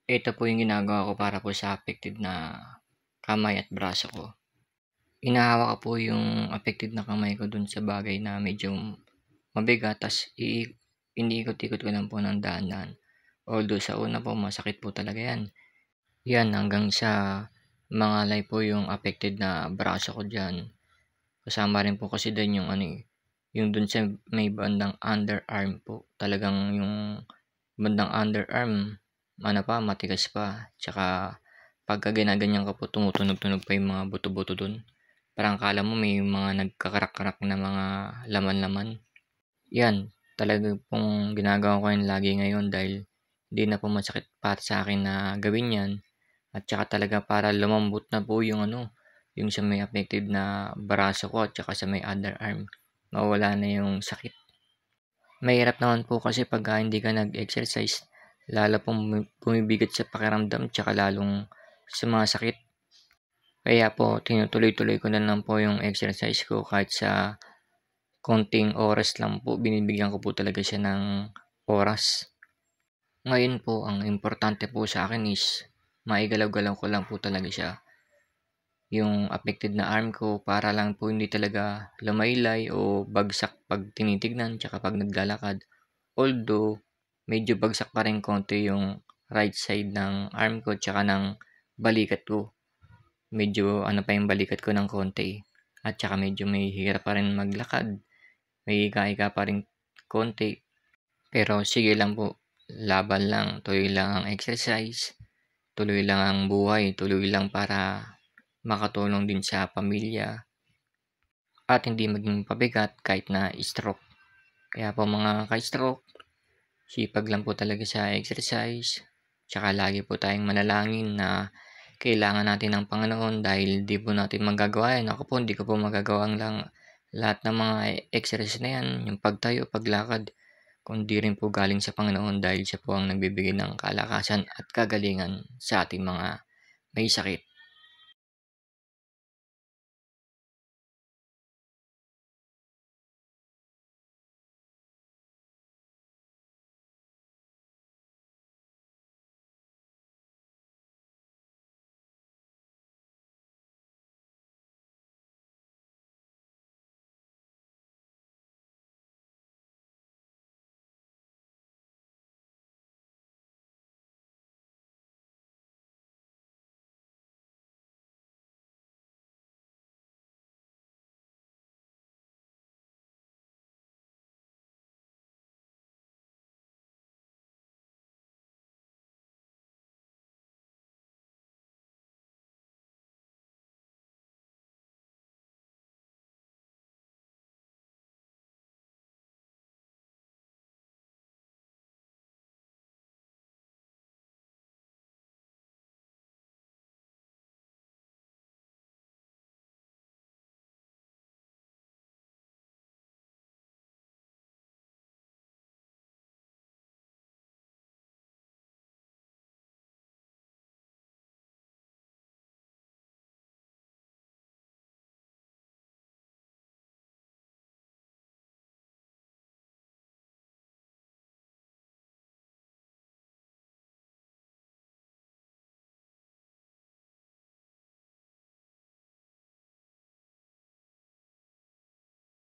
Ito po yung ginagawa ko para po sa affected na kamay at braso ko. Hinahawak ko po yung affected na kamay ko dun sa bagay na medyo mabigat ta's iniikot-ikot ko lang po ng dahan-dahan. Although sa una po masakit po talaga 'yan. 'Yan hanggang sa mangalay po yung affected na braso ko diyan. Kasama rin po kasi dun yung ano, yung dun sa may bandang underarm po. Talagang yung bandang underarm ano pa, matigas pa. Tsaka pagka ginaganyan ko po tumutunog-tunog pa yung mga buto-buto dun. Parang akala mo may mga nagkakarak-karak na mga laman-laman. 'Yan, talaga pong ginagawa ko 'yan lagi ngayon dahil hindi na po masakit para sa akin na gawin 'yan at tsaka talaga para lumambot na po yung ano, yung sa may affected na braso ko at tsaka sa may underarm, mawawala na yung sakit. Mahirap naman po kasi pagka hindi ka nag-exercise, lalo pong bumibigat sa pakiramdam tsaka lalong sumasakit. Kaya po tinutuloy-tuloy ko na lang po yung exercise ko kahit sa konting oras lang po, binibigyan ko po talaga siya ng oras. Ngayon po ang importante po sa akin is maigalaw-galaw ko lang po talaga siya, yung affected na arm ko para lang po hindi talaga lumaylay o bagsak 'pag tinitignan tsaka 'pag naglalakad. Although medyo bagsak pa rin konti yung right side ng arm ko tsaka ng balikat ko. Medyo ano pa yung balikat ko ng konti at tsaka medyo may hirap pa rin maglakad, may hika-hika pa ring konti. Pero sige lang po, laban lang, tuloy lang ang exercise, tuloy lang ang buhay, tuloy lang para makatulong din sa pamilya at hindi maging pabigat kahit na stroke. Kaya po mga ka-stroke, sipag lang po talaga sa exercise, tsaka lagi po tayong manalangin na kailangan natin ng Panginoon dahil di po natin magagawa yan. Ako po hindi ko po magagawa lang lahat ng mga exercise na yan, yung pagtayo, paglakad, kundi rin po galing sa Panginoon dahil siya po ang nagbibigay ng kalakasan at kagalingan sa ating mga may sakit.